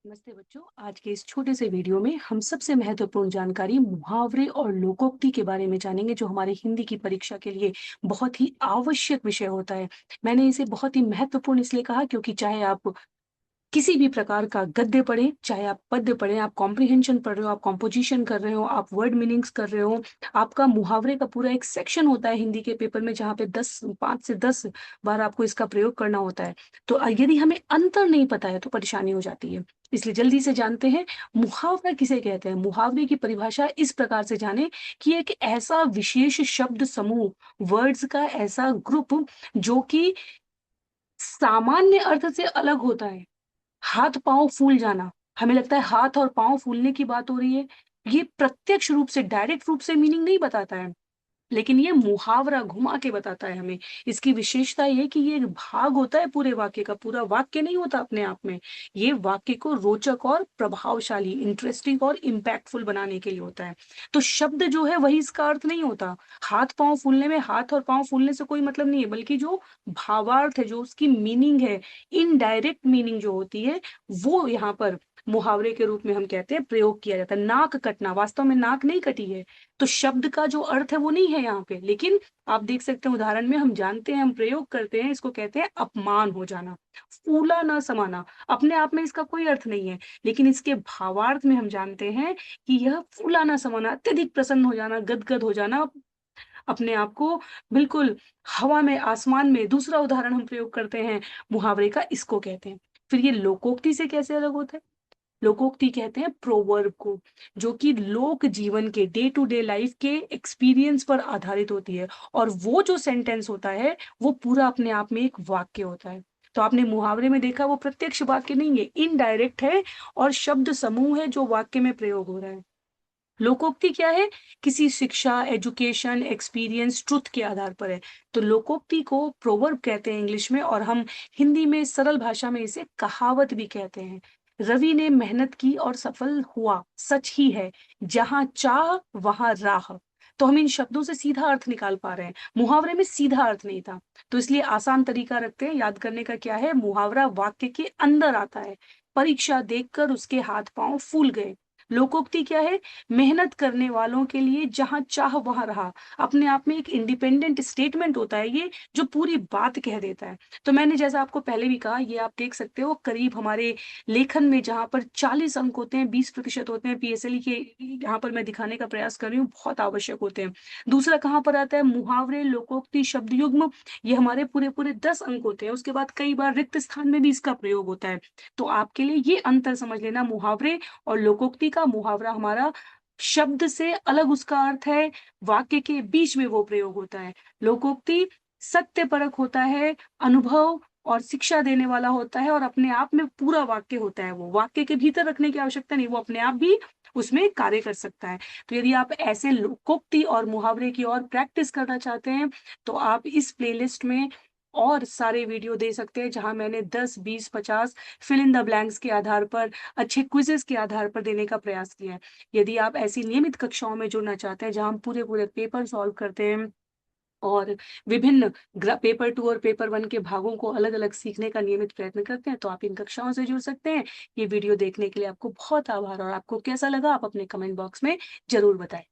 नमस्ते बच्चों। आज के इस छोटे से वीडियो में हम सबसे महत्वपूर्ण जानकारी मुहावरे और लोकोक्ति के बारे में जानेंगे, जो हमारे हिंदी की परीक्षा के लिए बहुत ही आवश्यक विषय होता है। मैंने इसे बहुत ही महत्वपूर्ण इसलिए कहा क्योंकि चाहे आप किसी भी प्रकार का गद्य पढ़ें, चाहे आप पद्य पढ़ें, आप कॉम्प्रिहेंशन पढ़ रहे हो, आप कॉम्पोजिशन कर रहे हो, आप वर्ड मीनिंग्स कर रहे हो, आपका मुहावरे का पूरा एक सेक्शन होता है हिंदी के पेपर में, जहाँ पे 5 से 10 बार आपको इसका प्रयोग करना होता है। तो यदि हमें अंतर नहीं पता है तो परेशानी हो जाती है। इसलिए जल्दी से जानते हैं मुहावरा किसे कहते हैं। मुहावरे की परिभाषा इस प्रकार से जाने कि एक ऐसा विशेष शब्द समूह, वर्ड्स का ऐसा ग्रुप जो कि सामान्य अर्थ से अलग होता है। हाथ-पाँव फूल जाना, हमें लगता है हाथ और पाँव फूलने की बात हो रही है। ये प्रत्यक्ष रूप से, डायरेक्ट रूप से मीनिंग नहीं बताता है, लेकिन ये मुहावरा घुमा के बताता है हमें। इसकी विशेषता ये कि ये एक भाग होता है पूरे वाक्य का, पूरा वाक्य नहीं होता अपने आप में। ये वाक्य को रोचक और प्रभावशाली, इंटरेस्टिंग और इम्पैक्टफुल बनाने के लिए होता है। तो शब्द जो है वही इसका अर्थ नहीं होता। हाथ-पाँव फूलने में हाथ और पाँव फूलने से कोई मतलब नहीं है, बल्कि जो भावार्थ है, जो उसकी मीनिंग है, इनडायरेक्ट मीनिंग जो होती है, वो यहाँ पर मुहावरे के रूप में हम कहते हैं प्रयोग किया जाता है। नाक कटना, वास्तव में नाक नहीं कटी है। तो शब्द का जो अर्थ है वो नहीं है यहाँ पे, लेकिन आप देख सकते हैं उदाहरण में हम जानते हैं, हम प्रयोग करते हैं, इसको कहते हैं अपमान हो जाना, फूला ना समाना। अपने आप में इसका कोई अर्थ नहीं है, लेकिन इसके भावार्थ में हम जानते हैं कि यह फूला ना समाना, अत्यधिक प्रसन्न हो जाना, गदगद हो जाना, अपने आप को बिल्कुल हवा में, आसमान में। दूसरा उदाहरण हम प्रयोग करते हैं मुहावरे का, इसको कहते हैं। फिर ये लोकोक्ति से कैसे अलग होता है? लोकोक्ति कहते हैं प्रोवर्ब को, जो कि लोक जीवन के, डे टू डे लाइफ के एक्सपीरियंस पर आधारित होती है, और वो जो सेंटेंस होता है वो पूरा अपने आप में एक वाक्य होता है। तो आपने मुहावरे में देखा वो प्रत्यक्ष वाक्य नहीं है, इनडायरेक्ट है, और शब्द समूह है जो वाक्य में प्रयोग हो रहा है। लोकोक्ति क्या है? किसी शिक्षा, एजुकेशन, एक्सपीरियंस, ट्रुथ के आधार पर है। तो लोकोक्ति को प्रोवर्ब कहते हैं इंग्लिश में, और हम हिंदी में सरल भाषा में इसे कहावत भी कहते हैं। रवि ने मेहनत की और सफल हुआ, सच ही है, जहां चाह वहां राह। तो हम इन शब्दों से सीधा अर्थ निकाल पा रहे हैं, मुहावरे में सीधा अर्थ नहीं था। तो इसलिए आसान तरीका रखते हैं याद करने का, क्या है? मुहावरा वाक्य के अंदर आता है। परीक्षा देखकर उसके हाथ पांव फूल गए। लोकोक्ति क्या है? मेहनत करने वालों के लिए जहां चाह वहां रहा। अपने आप में एक इंडिपेंडेंट स्टेटमेंट होता है ये, जो पूरी बात कह देता है। तो मैंने जैसा आपको पहले भी कहा, ये आप देख सकते हो करीब हमारे लेखन में जहां पर 40 अंक होते हैं, 20% होते हैं पीएसएलई के, यहाँ पर मैं दिखाने का प्रयास कर रही हूँ, बहुत आवश्यक होते हैं। दूसरा कहाँ पर आता है? मुहावरे, लोकोक्ति, शब्द युग्म, ये हमारे पूरे पूरे 10 अंक होते हैं। उसके बाद कई बार रिक्त स्थान में भी इसका प्रयोग होता है। तो आपके लिए ये अंतर समझ लेना, मुहावरे और लोकोक्ति का। मुहावरा हमारा शब्द से अलग उसका अर्थ है, वाक्य के बीच में वो प्रयोग होता है। लोकोक्ति सत्यपरक होता है, अनुभव और शिक्षा देने वाला होता है, और अपने आप में पूरा वाक्य होता है। वो वाक्य के भीतर रखने की आवश्यकता नहीं, वो अपने आप भी उसमें कार्य कर सकता है। तो यदि आप ऐसे लोकोक्ति और मुहावरे की और प्रैक्टिस करना चाहते हैं, तो आप इस प्लेलिस्ट में और सारे वीडियो दे सकते हैं, जहां मैंने 10, 20, 50 फिल इन द ब्लैंक्स के आधार पर, अच्छे क्विज़ेज़ के आधार पर देने का प्रयास किया है। यदि आप ऐसी नियमित कक्षाओं में जुड़ना चाहते हैं, जहाँ हम पूरे-पूरे पेपर सॉल्व करते हैं और विभिन्न पेपर 2 और पेपर 1 के भागों को अलग-अलग सीखने का नियमित प्रयत्न करते हैं, तो आप इन कक्षाओं से जुड़ सकते हैं। ये वीडियो देखने के लिए आपको बहुत आभार, और आपको कैसा लगा आप अपने कमेंट बॉक्स में ज़रूर बताएँ।